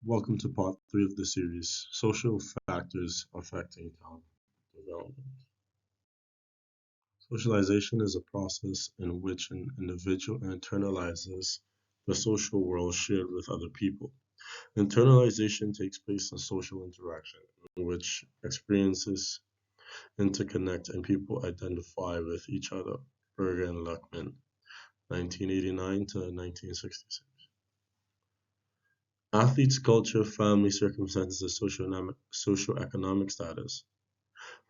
Welcome to part three of the series, Social Factors Affecting Talent Development. Socialization is a process in which an individual internalizes the social world shared with other people. Internalization takes place in social interaction, in which experiences interconnect and people identify with each other. Berger and Luckmann, 1989 to 1966. Athletes' culture, family circumstances, and socioeconomic status.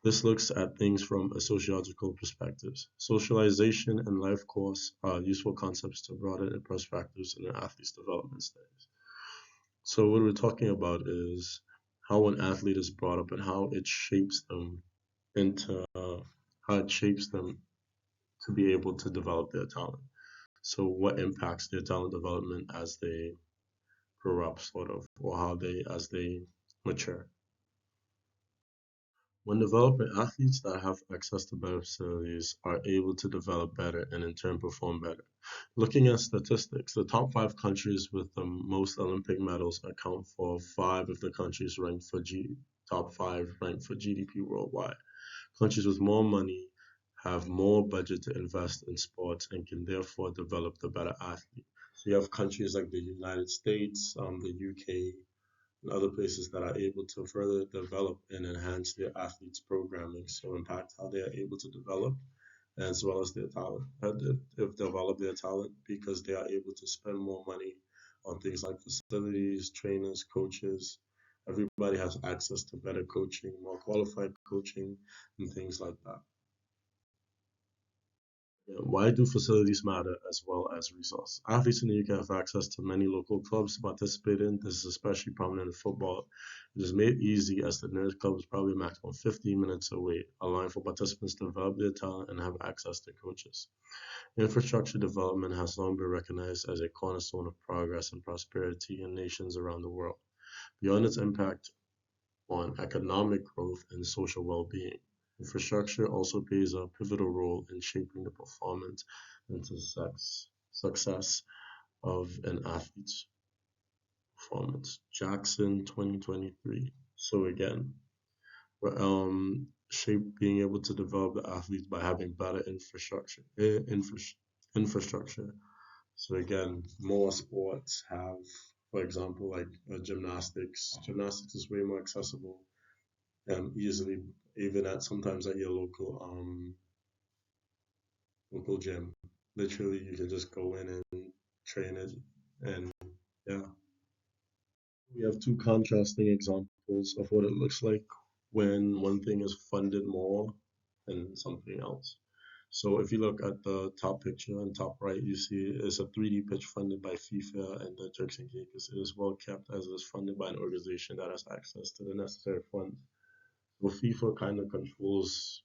This looks at things from a sociological perspective. Socialization and life course are useful concepts to broaden perspectives in an athlete's development studies. So what we're talking about is how an athlete is brought up and how it shapes them into how it shapes them to be able to develop their talent. So what impacts their talent development as they grow up, sort of, or how they as they mature. When developing athletes that have access to better facilities are able to develop better and in turn perform better. Looking at statistics, the top five countries with the most Olympic medals account for five of the countries ranked for top five ranked for GDP worldwide. Countries with more money have more budget to invest in sports and can therefore develop the better athlete. So you have countries like the United States, the UK, and other places that are able to further develop and enhance their athletes' programming, so impact how they are able to develop as well as their talent, if develop their talent because they are able to spend more money on things like facilities, trainers, coaches. Everybody has access to better coaching, more qualified coaching, and things like that. Why do facilities matter as well as resources? Athletes in the UK have access to many local clubs to participate in. This is especially prominent in football. It is made easy as the nearest club is probably maximum 15 minutes away, allowing for participants to develop their talent and have access to coaches. Infrastructure development has long been recognized as a cornerstone of progress and prosperity in nations around the world. Beyond its impact on economic growth and social well-being, infrastructure also plays a pivotal role in shaping the performance and success of an athlete's performance. Jackson 2023. So again, shape being able to develop the athletes by having better infrastructure. So again, more sports have, for example, like gymnastics. Gymnastics is way more accessible easily, even at sometimes at your local gym. Literally, you can just go in and train it, and yeah. We have two contrasting examples of what it looks like when one thing is funded more than something else. So if you look at the top picture on top right, you see it's a 3D pitch funded by FIFA and the Turks and Caicos. It is well kept as it is funded by an organization that has access to the necessary funds. Well, FIFA kind of controls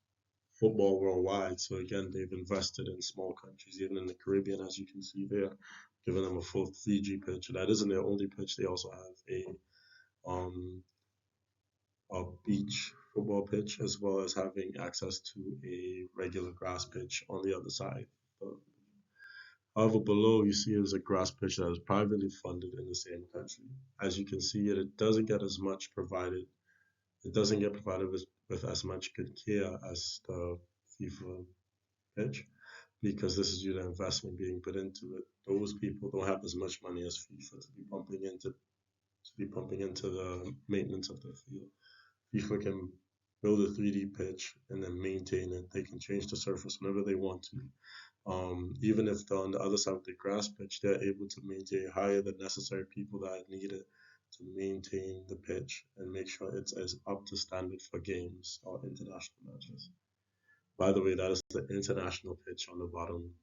football worldwide. So again, they've invested in small countries, even in the Caribbean, as you can see there, giving them a full 3G pitch. That isn't their only pitch. They also have um, a beach football pitch, as well as having access to a regular grass pitch on the other side. However, below you see is a grass pitch that is privately funded in the same country. As you can see, it doesn't get as much provided. It doesn't get provided with as much good care as the FIFA pitch because this is due to investment being put into it. Those people don't have as much money as FIFA to be pumping into the maintenance of the field. FIFA can build a 3D pitch and then maintain it. They can change the surface whenever they want to. Even if they're on the other side of the grass pitch, they're able to maintain hire the necessary people that are needed to maintain the pitch and make sure it's as up to standard for games or international matches. By the way, that is the international pitch on the bottom.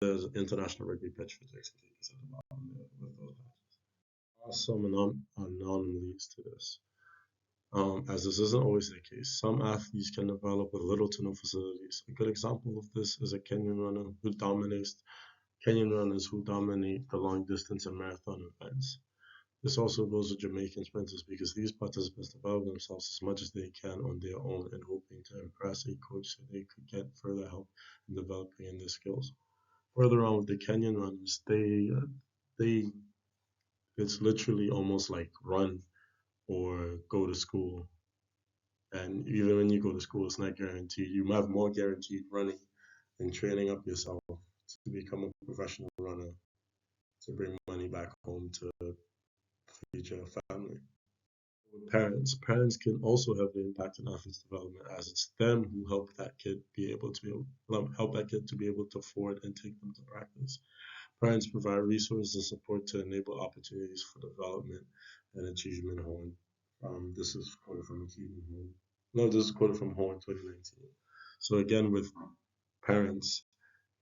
There's an international rugby pitch for Texas at the bottom there with those matches. There are some anomalies to this. As this isn't always the case, some athletes can develop with little to no facilities. A good example of this is a Kenyan runners who dominate the long distance and marathon events. This also goes with Jamaican sprinters because these participants develop themselves as much as they can on their own and hoping to impress a coach so they could get further help in developing in their skills. Further on with the Kenyan runners, they It's literally almost like run or go to school. And even when you go to school, it's not guaranteed. You have more guaranteed running and training up yourself to become a professional runner, to bring money back home to feed your family. Parents can also have an impact on athletes' development, as it's them who help that kid to be able to afford and take them to practice. Parents provide resources and support to enable opportunities for development and achievement. Horne. This is quoted from Achievement Horne. No, this is quoted from Horne 2019. So again, with parents,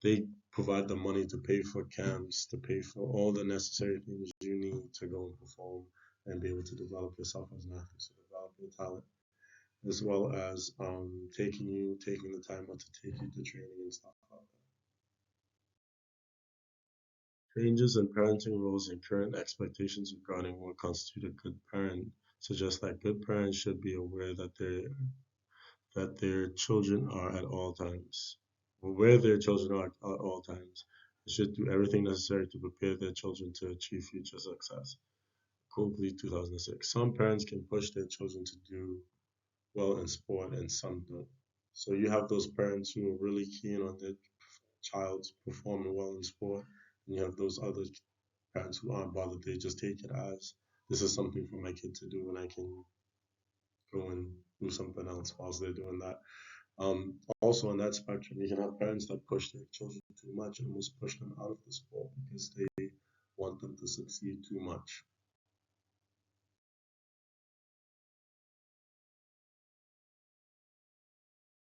they provide the money to pay for camps, to pay for all the necessary things you need to go and perform and be able to develop yourself as an athlete, to develop your talent, as well as taking the time out to take you to training and stuff like that. Changes in parenting roles and current expectations regarding what constitutes a good parent suggest that good parents should be aware that their children are at all times, or where their children are at all times. They should do everything necessary to prepare their children to achieve future success. Coakley, 2006. Some parents can push their children to do well in sport and some don't. So you have those parents who are really keen on their child performing well in sport, and you have those other parents who aren't bothered. They just take it as this is something for my kid to do, and I can go and do something else whilst they're doing that. Also on that spectrum, you can have parents that push their children too much and almost push them out of the sport because they want them to succeed too much.